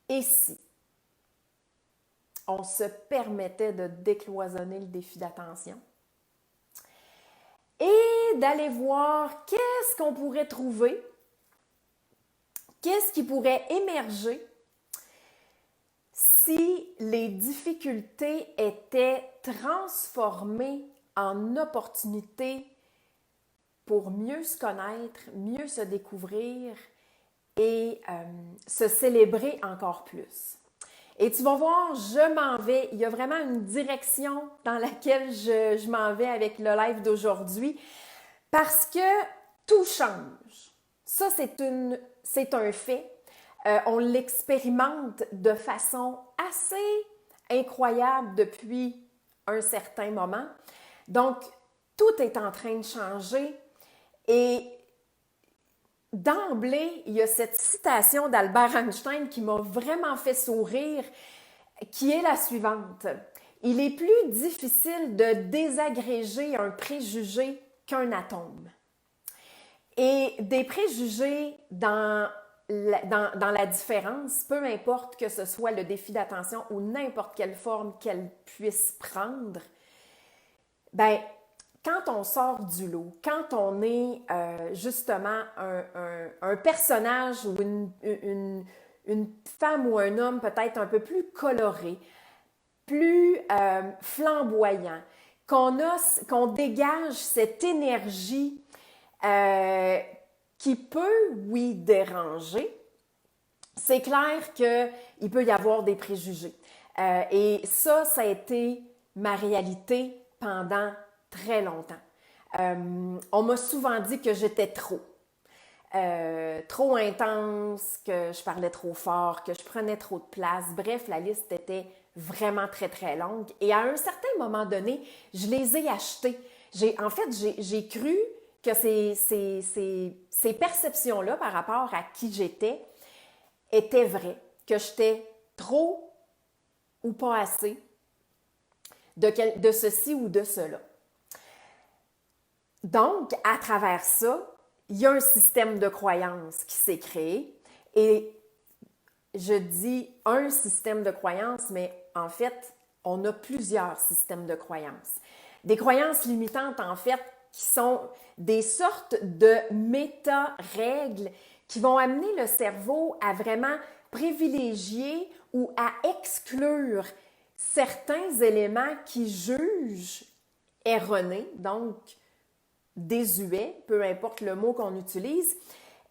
Et si on se permettait de décloisonner le défi d'attention et d'aller voir qu'est-ce qu'on pourrait trouver, qu'est-ce qui pourrait émerger si les difficultés étaient transformées en opportunités pour mieux se connaître, mieux se découvrir et se célébrer encore plus. Et tu vas voir, je m'en vais. Il y a vraiment une direction dans laquelle je m'en vais avec le live d'aujourd'hui parce que tout change. Ça, c'est un fait. On l'expérimente de façon assez incroyable depuis un certain moment. Donc, tout est en train de changer et d'emblée, il y a cette citation d'Albert Einstein qui m'a vraiment fait sourire, qui est la suivante. Il est plus difficile de désagréger un préjugé qu'un atome. Et des préjugés dans la différence, peu importe que ce soit le défi d'attention ou n'importe quelle forme qu'elle puisse prendre, ben, quand on sort du lot, quand on est justement un personnage ou une femme ou un homme peut-être un peu plus coloré, plus flamboyant, qu'on dégage cette énergie qui peut, oui, déranger, c'est clair qu'il peut y avoir des préjugés. Et ça a été ma réalité pendant très longtemps. On m'a souvent dit que j'étais trop intense, que je parlais trop fort, que je prenais trop de place. Bref, la liste était vraiment très, très longue. Et à un certain moment donné, je les ai achetés. J'ai cru que ces perceptions-là par rapport à qui j'étais étaient vraies, que j'étais trop ou pas assez de ceci ou de cela. Donc, à travers ça, il y a un système de croyances qui s'est créé et je dis un système de croyances, mais en fait, on a plusieurs systèmes de croyances. Des croyances limitantes, en fait, qui sont des sortes de méta-règles qui vont amener le cerveau à vraiment privilégier ou à exclure certains éléments qui jugent erronés, donc désuet, peu importe le mot qu'on utilise,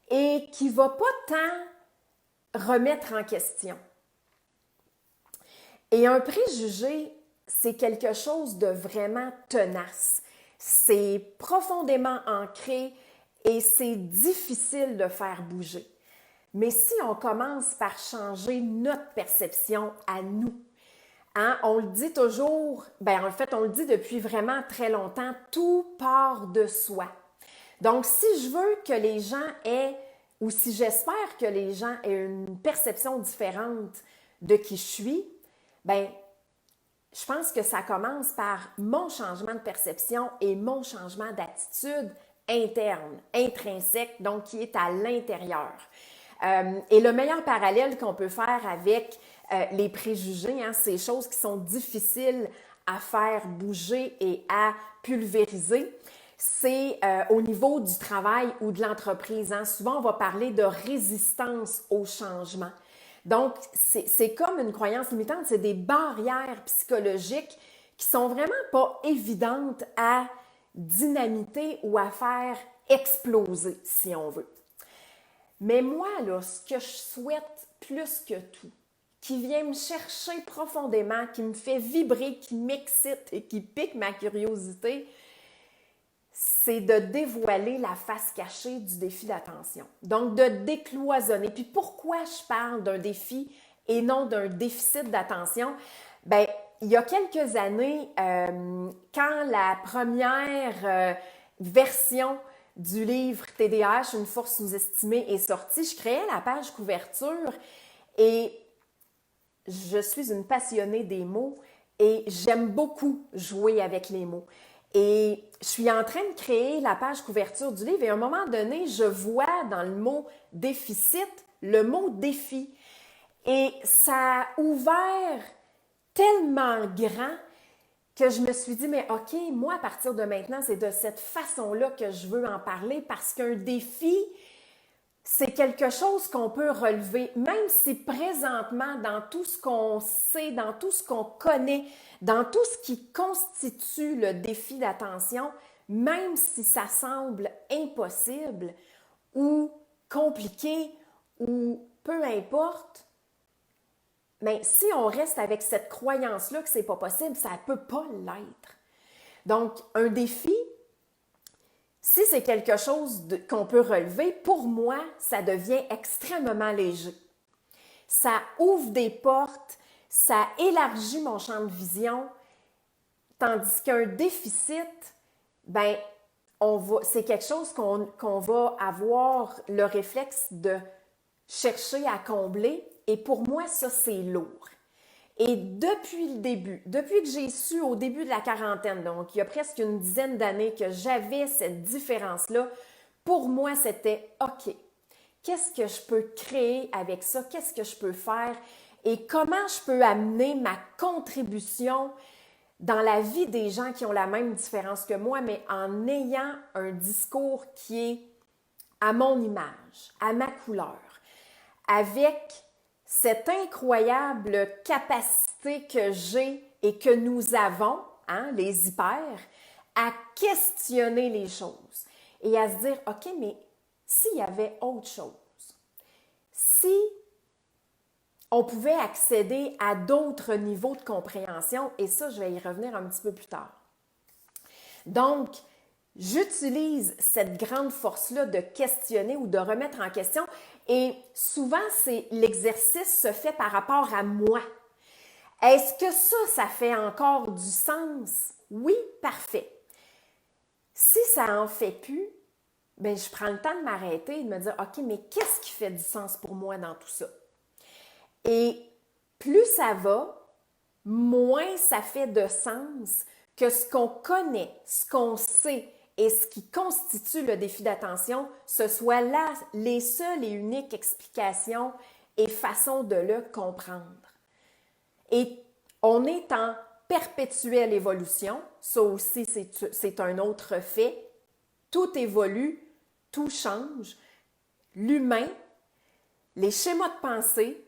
et qui ne va pas tant remettre en question. Et un préjugé, c'est quelque chose de vraiment tenace. C'est profondément ancré et c'est difficile de faire bouger. Mais si on commence par changer notre perception à nous, hein, on le dit toujours, en fait, on le dit depuis vraiment très longtemps, tout part de soi. Donc, si je veux que les gens aient, ou si j'espère que les gens aient une perception différente de qui je suis, je pense que ça commence par mon changement de perception et mon changement d'attitude interne, intrinsèque, donc qui est à l'intérieur. Et le meilleur parallèle qu'on peut faire avec les préjugés, hein, ces choses qui sont difficiles à faire bouger et à pulvériser, c'est au niveau du travail ou de l'entreprise. Hein. Souvent, on va parler de résistance au changement. Donc, c'est comme une croyance limitante, c'est des barrières psychologiques qui sont vraiment pas évidentes à dynamiter ou à faire exploser, si on veut. Mais moi, là, ce que je souhaite plus que tout, qui vient me chercher profondément, qui me fait vibrer, qui m'excite et qui pique ma curiosité, c'est de dévoiler la face cachée du défi d'attention. Donc, de décloisonner. Puis pourquoi je parle d'un défi et non d'un déficit d'attention? Il y a quelques années, quand la première version du livre TDAH, une force sous-estimée, est sortie, je créais la page couverture et je suis une passionnée des mots et j'aime beaucoup jouer avec les mots. Et je suis en train de créer la page couverture du livre et à un moment donné, je vois dans le mot déficit le mot défi. Et ça a ouvert tellement grand que je me suis dit, mais OK, moi, à partir de maintenant, c'est de cette façon-là que je veux en parler parce qu'un défi, c'est quelque chose qu'on peut relever, même si présentement, dans tout ce qu'on sait, dans tout ce qu'on connaît, dans tout ce qui constitue le défi d'attention, même si ça semble impossible ou compliqué ou peu importe, mais si on reste avec cette croyance-là que c'est pas possible, ça ne peut pas l'être. Donc, un défi, si c'est quelque chose qu'on peut relever, pour moi, ça devient extrêmement léger. Ça ouvre des portes, ça élargit mon champ de vision, tandis qu'un déficit, ben, c'est quelque chose qu'on va avoir le réflexe de chercher à combler. Et pour moi, ça, c'est lourd. Et depuis le début, depuis que j'ai su au début de la quarantaine, donc il y a presque une dizaine d'années que j'avais cette différence-là, pour moi, c'était OK. Qu'est-ce que je peux créer avec ça? Qu'est-ce que je peux faire? Et comment je peux amener ma contribution dans la vie des gens qui ont la même différence que moi, mais en ayant un discours qui est à mon image, à ma couleur, avec cette incroyable capacité que j'ai et que nous avons, hein, les hyper, à questionner les choses et à se dire, OK, mais s'il y avait autre chose, si on pouvait accéder à d'autres niveaux de compréhension, et ça, je vais y revenir un petit peu plus tard. Donc, j'utilise cette grande force-là de questionner ou de remettre en question. Et souvent, l'exercice se fait par rapport à moi. Est-ce que ça fait encore du sens? Oui, parfait. Si ça n'en fait plus, ben, je prends le temps de m'arrêter et de me dire, OK, mais qu'est-ce qui fait du sens pour moi dans tout ça? Et plus ça va, moins ça fait de sens que ce qu'on connaît, ce qu'on sait et ce qui constitue le défi d'attention, ce soit là les seules et uniques explications et façons de le comprendre. Et on est en perpétuelle évolution, ça aussi c'est un autre fait. Tout évolue, tout change. L'humain, les schémas de pensée,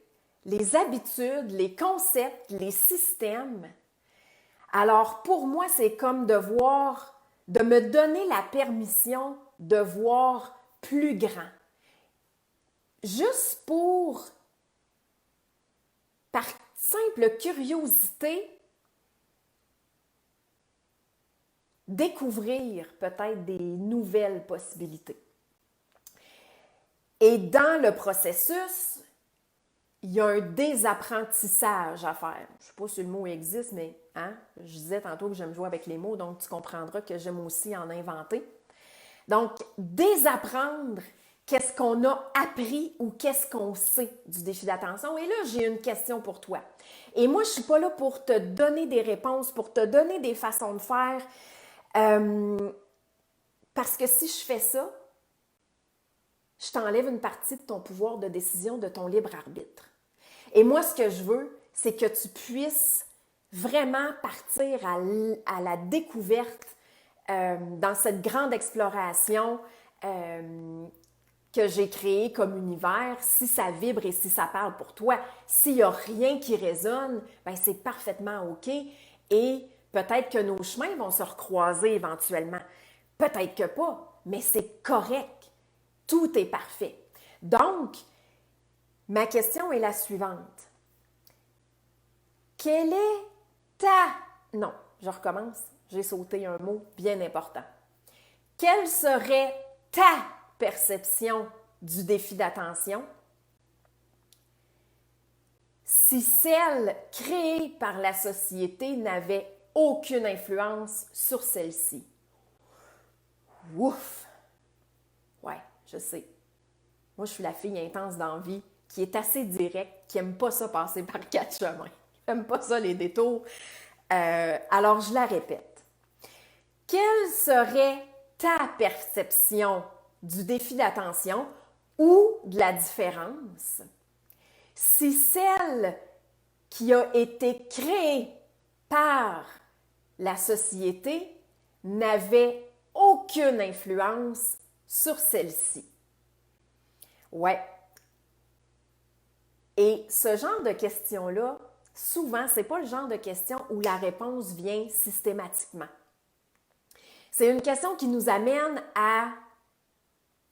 les habitudes, les concepts, les systèmes. Alors pour moi, c'est comme de me donner la permission de voir plus grand. Juste par simple curiosité, découvrir peut-être des nouvelles possibilités. Et dans le processus, il y a un désapprentissage à faire. Je ne sais pas si le mot existe, mais je disais tantôt que j'aime jouer avec les mots, donc tu comprendras que j'aime aussi en inventer. Donc, désapprendre qu'est-ce qu'on a appris ou qu'est-ce qu'on sait du défi d'attention. Et là, j'ai une question pour toi. Et moi, je ne suis pas là pour te donner des réponses, pour te donner des façons de faire, parce que si je fais ça, je t'enlève une partie de ton pouvoir de décision, de ton libre arbitre. Et moi, ce que je veux, c'est que tu puisses vraiment partir à la découverte dans cette grande exploration que j'ai créée comme univers, si ça vibre et si ça parle pour toi. S'il n'y a rien qui résonne, ben c'est parfaitement OK. Et peut-être que nos chemins vont se recroiser éventuellement. Peut-être que pas, mais c'est correct. Tout est parfait. Donc, ma question est la suivante. Quelle est ta... Non, je recommence. J'ai sauté un mot bien important. Quelle serait ta perception du défi d'attention si celle créée par la société n'avait aucune influence sur celle-ci? Ouf! Ouais, je sais. Moi, je suis la fille intense dans la vie qui est assez directe, qui n'aime pas ça passer par 4 chemins. J'aime pas ça, les détours. Alors, je la répète. Quelle serait ta perception du défi d'attention ou de la différence si celle qui a été créée par la société n'avait aucune influence sur celle-ci? Ouais. Et ce genre de questions-là, souvent, ce n'est pas le genre de question où la réponse vient systématiquement. C'est une question qui nous amène à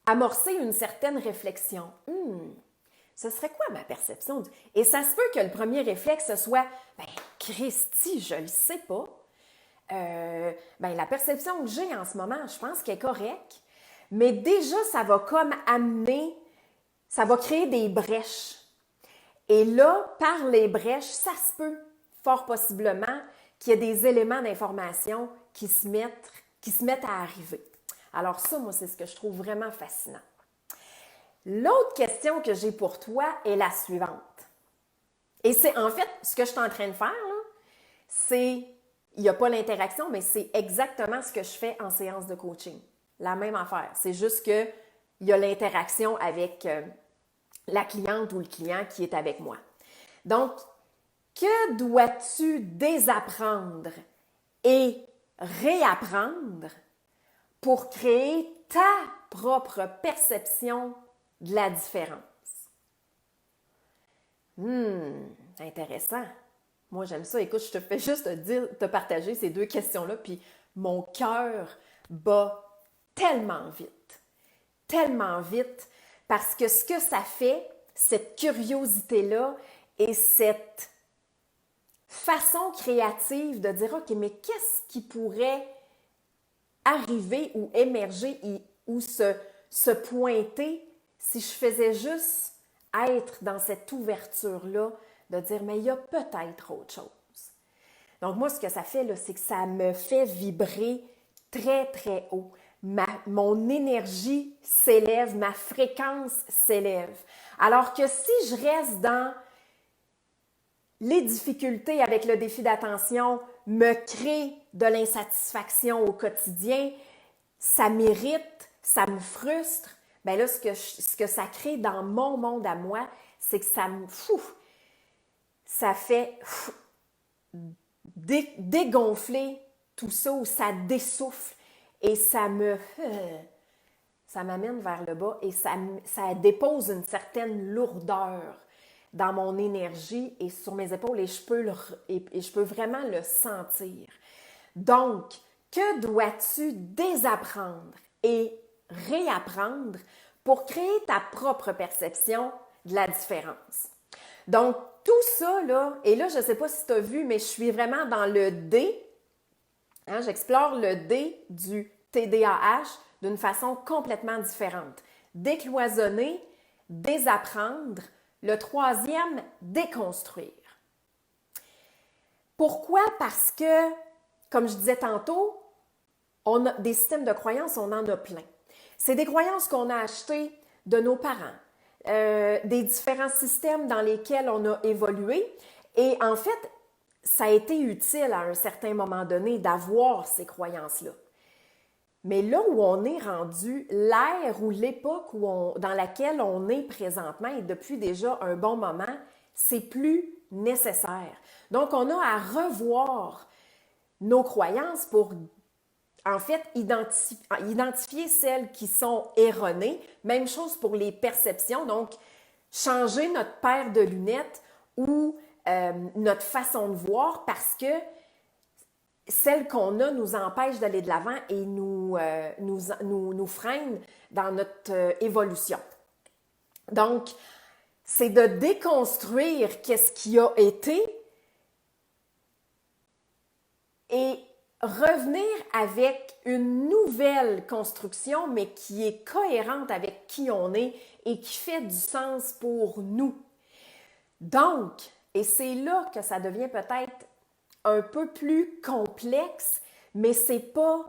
amorcer une certaine réflexion. Ce serait quoi ma perception? Et ça se peut que le premier réflexe, ce soit « Ben, Christy, je le sais pas. La perception que j'ai en ce moment, je pense qu'elle est correcte. » Mais déjà, ça va comme amener, ça va créer des brèches. Et là, par les brèches, ça se peut fort possiblement qu'il y ait des éléments d'information qui se mettent à arriver. Alors ça, moi, c'est ce que je trouve vraiment fascinant. L'autre question que j'ai pour toi est la suivante. Et c'est en fait, ce que je suis en train de faire, là, c'est, il n'y a pas l'interaction, mais c'est exactement ce que je fais en séance de coaching. La même affaire. C'est juste qu'il y a l'interaction avec la cliente ou le client qui est avec moi. Donc, que dois-tu désapprendre et réapprendre pour créer ta propre perception de la différence? Intéressant. Moi, j'aime ça. Écoute, je te fais juste te partager ces deux questions-là, puis mon cœur bat tellement vite, parce que ce que ça fait, cette curiosité-là et cette façon créative de dire « OK, mais qu'est-ce qui pourrait arriver ou émerger ou se pointer si je faisais juste être dans cette ouverture-là de dire « mais il y a peut-être autre chose ». Donc moi, ce que ça fait, là, c'est que ça me fait vibrer très, très haut. Mon énergie s'élève, ma fréquence s'élève. Alors que si je reste dans les difficultés avec le défi d'attention, me crée de l'insatisfaction au quotidien, ça m'irrite, ça me frustre, bien là, ce que ça crée dans mon monde à moi, c'est que ça fait dégonfler tout ça, ou ça dessouffle, et ça m'amène vers le bas, et ça dépose une certaine lourdeur dans mon énergie et sur mes épaules, et je peux vraiment le sentir. Donc, que dois-tu désapprendre et réapprendre pour créer ta propre perception de la différence? Donc, tout ça, là, et là, je ne sais pas si tu as vu, mais je suis vraiment dans le D. J'explore le D du TDAH d'une façon complètement différente. Décloisonner, désapprendre. Le troisième, déconstruire. Pourquoi? Parce que, comme je disais tantôt, on a des systèmes de croyances, on en a plein. C'est des croyances qu'on a achetées de nos parents, des différents systèmes dans lesquels on a évolué. Et en fait, ça a été utile à un certain moment donné d'avoir ces croyances-là. Mais là où on est rendu, l'ère ou l'époque dans laquelle on est présentement et depuis déjà un bon moment, c'est plus nécessaire. Donc, on a à revoir nos croyances pour, en fait, identifier celles qui sont erronées. Même chose pour les perceptions. Donc, changer notre paire de lunettes ou notre façon de voir parce que celle qu'on a nous empêche d'aller de l'avant et nous freine dans notre évolution. Donc, c'est de déconstruire qu'est-ce qui a été et revenir avec une nouvelle construction, mais qui est cohérente avec qui on est et qui fait du sens pour nous. Donc, et c'est là que ça devient peut-être un peu plus complexe, mais c'est pas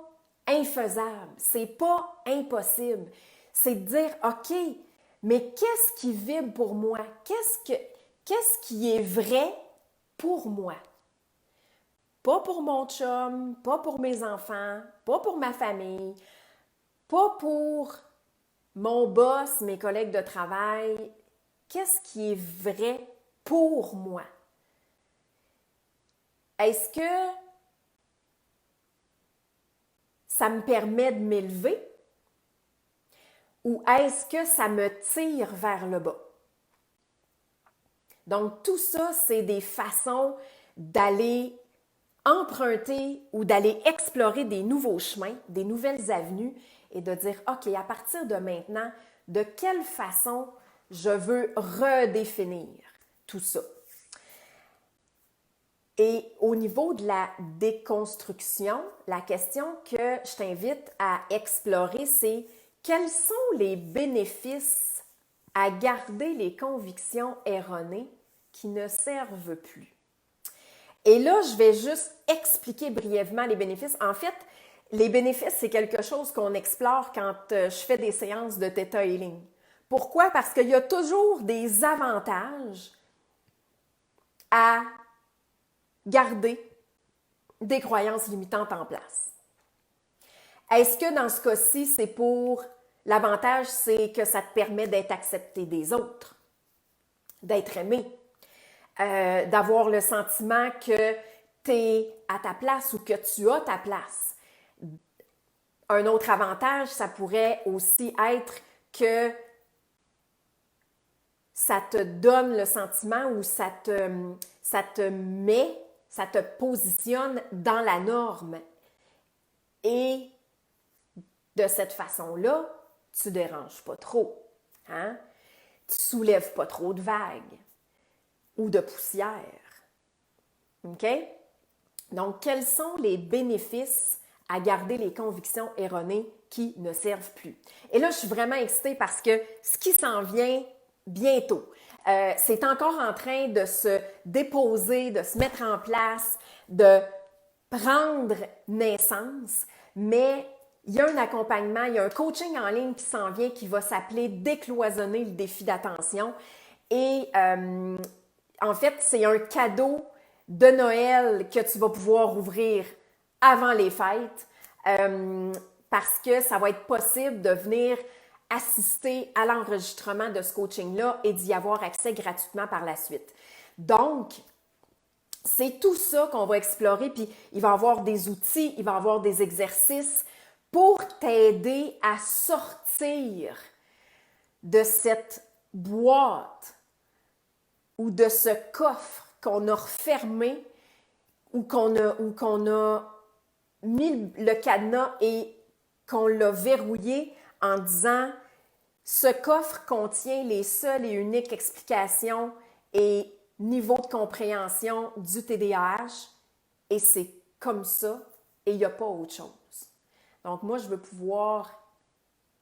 infaisable, c'est pas impossible. C'est de dire, OK, mais qu'est-ce qui vibre pour moi? Qu'est-ce qui est vrai pour moi? Pas pour mon chum, pas pour mes enfants, pas pour ma famille, pas pour mon boss, mes collègues de travail. qu'est-ce qui est vrai pour moi? Est-ce que ça me permet de m'élever ou est-ce que ça me tire vers le bas? Donc, tout ça, c'est des façons d'aller emprunter ou d'aller explorer des nouveaux chemins, des nouvelles avenues et de dire, OK, à partir de maintenant, de quelle façon je veux redéfinir tout ça? Et au niveau de la déconstruction, la question que je t'invite à explorer, c'est quels sont les bénéfices à garder les convictions erronées qui ne servent plus? Et là, je vais juste expliquer brièvement les bénéfices. En fait, les bénéfices, c'est quelque chose qu'on explore quand je fais des séances de Theta Healing. Pourquoi? Parce qu'il y a toujours des avantages à garder des croyances limitantes en place. Est-ce que dans ce cas-ci, c'est pour l'avantage, c'est que ça te permet d'être accepté des autres, d'être aimé, d'avoir le sentiment que tu es à ta place ou que tu as ta place. Un autre avantage, ça pourrait aussi être que ça te donne le sentiment ou ça te met, ça te positionne dans la norme. Et de cette façon-là, tu ne déranges pas trop. Hein? Tu ne soulèves pas trop de vagues ou de poussière. OK? Donc, quels sont les bénéfices à garder les convictions erronées qui ne servent plus? Et là, je suis vraiment excitée parce que ce qui s'en vient bientôt, c'est encore en train de se déposer, de se mettre en place, de prendre naissance, mais il y a un accompagnement, il y a un coaching en ligne qui s'en vient qui va s'appeler Décloisonner le défi d'attention. Et en fait, c'est un cadeau de Noël que tu vas pouvoir ouvrir avant les fêtes parce que ça va être possible de venir assister à l'enregistrement de ce coaching-là et d'y avoir accès gratuitement par la suite. Donc, c'est tout ça qu'on va explorer, puis il va y avoir des outils, il va y avoir des exercices pour t'aider à sortir de cette boîte ou de ce coffre qu'on a refermé ou qu'on a mis le cadenas et qu'on l'a verrouillé en disant « Ce coffre contient les seules et uniques explications et niveaux de compréhension du TDAH et c'est comme ça et il n'y a pas autre chose. » Donc moi, je veux pouvoir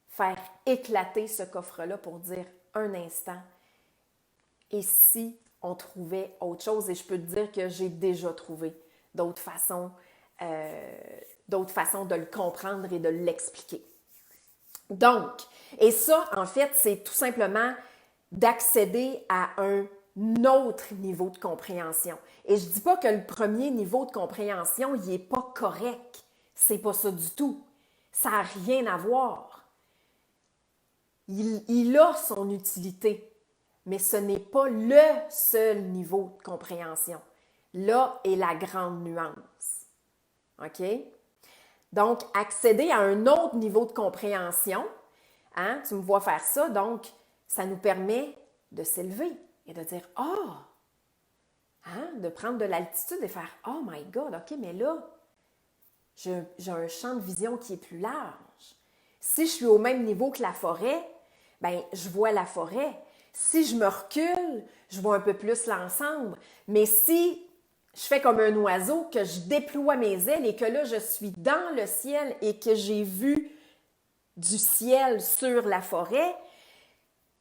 faire éclater ce coffre-là pour dire un instant et si on trouvait autre chose, et je peux te dire que j'ai déjà trouvé d'autres façons de le comprendre et de l'expliquer. Donc, et ça, en fait, c'est tout simplement d'accéder à un autre niveau de compréhension. Et je ne dis pas que le premier niveau de compréhension, il n'est pas correct. C'est pas ça du tout. Ça n'a rien à voir. Il a son utilité, mais ce n'est pas le seul niveau de compréhension. Là est la grande nuance. OK? Donc, accéder à un autre niveau de compréhension, hein, tu me vois faire ça, donc ça nous permet de s'élever et de dire « Ah! Hein, de prendre de l'altitude et faire « Oh my God, OK, mais là, j'ai un champ de vision qui est plus large. Si je suis au même niveau que la forêt, ben je vois la forêt. Si je me recule, je vois un peu plus l'ensemble. Mais si je fais comme un oiseau, que je déploie mes ailes et que là, je suis dans le ciel et que j'ai vu du ciel sur la forêt,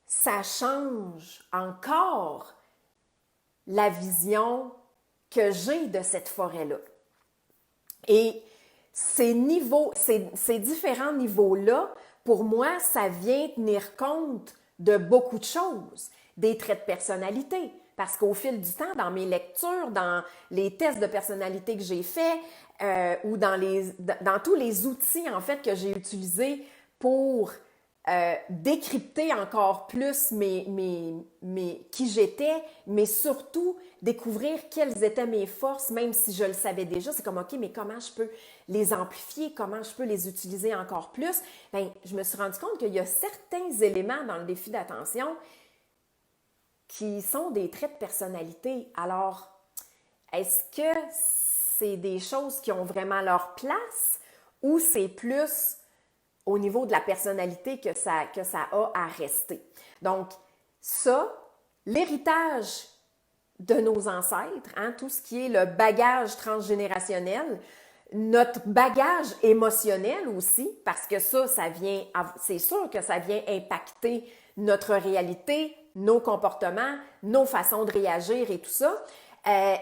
ça change encore la vision que j'ai de cette forêt-là. Et ces différents niveaux-là, pour moi, ça vient tenir compte de beaucoup de choses, des traits de personnalité. Parce qu'au fil du temps, dans mes lectures, dans les tests de personnalité que j'ai faits ou dans tous les outils en fait que j'ai utilisés pour décrypter encore plus qui j'étais, mais surtout découvrir quelles étaient mes forces, même si je le savais déjà. C'est comme, OK, mais comment je peux les amplifier, comment je peux les utiliser encore plus? Bien, je me suis rendu compte qu'il y a certains éléments dans le défi d'attention qui sont des traits de personnalité. Alors, est-ce que c'est des choses qui ont vraiment leur place ou c'est plus au niveau de la personnalité que ça a à rester? Donc, ça, l'héritage de nos ancêtres, hein, tout ce qui est le bagage transgénérationnel, notre bagage émotionnel aussi, parce que ça vient, c'est sûr que ça vient impacter notre réalité, nos comportements, nos façons de réagir et tout ça.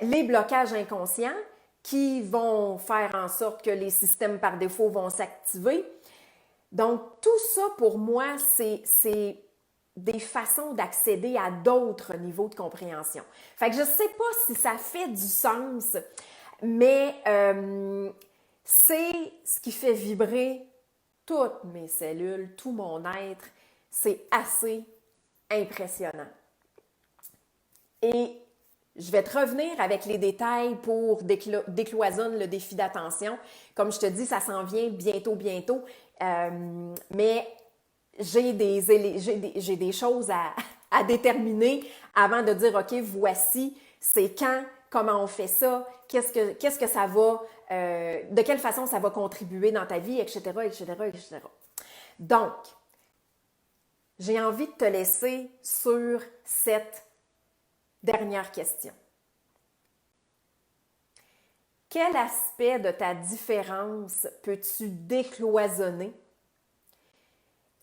Les blocages inconscients qui vont faire en sorte que les systèmes par défaut vont s'activer. Donc, tout ça, pour moi, c'est des façons d'accéder à d'autres niveaux de compréhension. Fait que je ne sais pas si ça fait du sens, mais c'est ce qui fait vibrer toutes mes cellules, tout mon être. C'est assez impressionnant. Et je vais te revenir avec les détails pour décloisonner le défi d'attention. Comme je te dis, ça s'en vient bientôt. Mais j'ai des choses à déterminer avant de dire, OK, voici, c'est quand, comment on fait ça, qu'est-ce que ça va, de quelle façon ça va contribuer dans ta vie, etc. Donc, j'ai envie de te laisser sur cette dernière question. Quel aspect de ta différence peux-tu décloisonner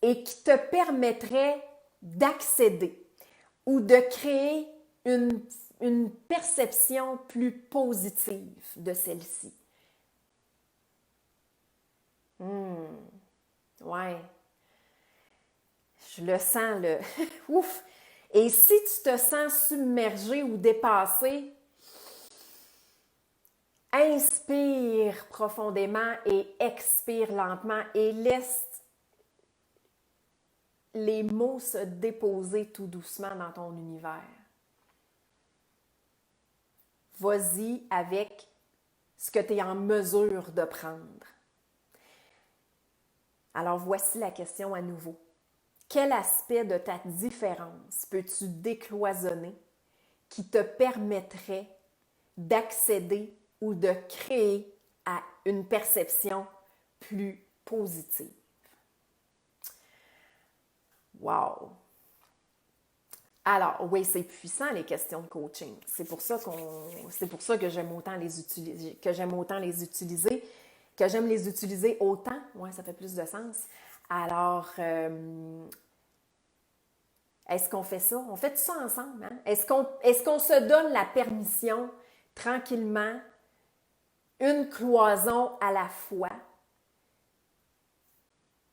et qui te permettrait d'accéder ou de créer une perception plus positive de celle-ci? Ouais. Je le sens, le ouf! Et si tu te sens submergé ou dépassé, inspire profondément et expire lentement et laisse les mots se déposer tout doucement dans ton univers. Vas-y avec ce que tu es en mesure de prendre. Alors voici la question à nouveau. Quel aspect de ta différence peux-tu décloisonner qui te permettrait d'accéder ou de créer à une perception plus positive? Wow! Alors, oui, c'est puissant les questions de coaching. C'est pour ça que j'aime autant les utiliser, que j'aime les utiliser autant. Oui, ça fait plus de sens. Alors, est-ce qu'on fait ça? On fait tout ça ensemble, hein? Est-ce qu'on se donne la permission, tranquillement, une cloison à la fois,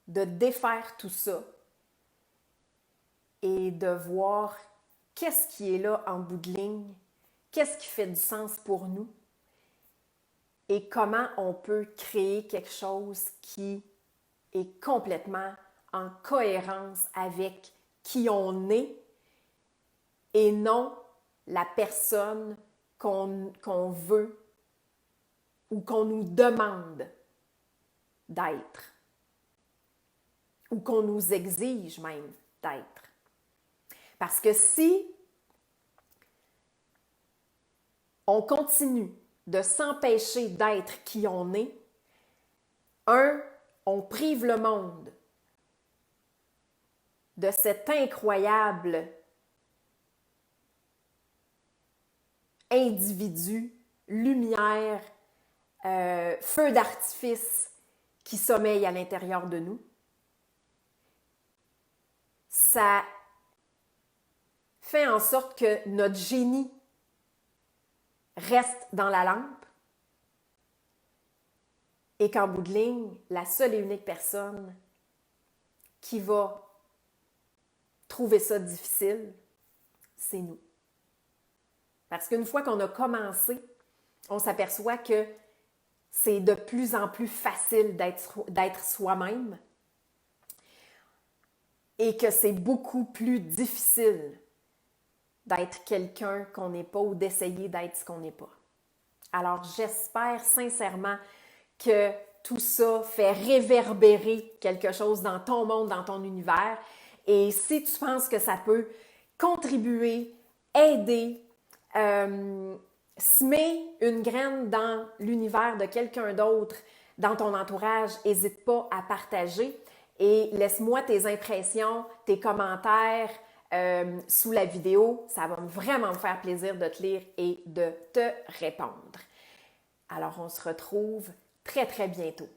de défaire tout ça et de voir qu'est-ce qui est là en bout de ligne, qu'est-ce qui fait du sens pour nous et comment on peut créer quelque chose qui est complètement en cohérence avec qui on est et non la personne qu'on veut ou qu'on nous demande d'être ou qu'on nous exige même d'être. Parce que si on continue de s'empêcher d'être qui on est, on prive le monde de cet incroyable individu, lumière, feu d'artifice qui sommeille à l'intérieur de nous. Ça fait en sorte que notre génie reste dans la lampe et qu'en bout de ligne, la seule et unique personne qui va trouver ça difficile, c'est nous. Parce qu'une fois qu'on a commencé, on s'aperçoit que c'est de plus en plus facile d'être soi-même. et que c'est beaucoup plus difficile d'être quelqu'un qu'on n'est pas ou d'essayer d'être ce qu'on n'est pas. Alors, j'espère sincèrement que tout ça fait réverbérer quelque chose dans ton monde, dans ton univers. Et si tu penses que ça peut contribuer, aider, semer une graine dans l'univers de quelqu'un d'autre, dans ton entourage, n'hésite pas à partager et laisse-moi tes impressions, tes commentaires sous la vidéo. Ça va vraiment me faire plaisir de te lire et de te répondre. Alors, on se retrouve très, très bientôt.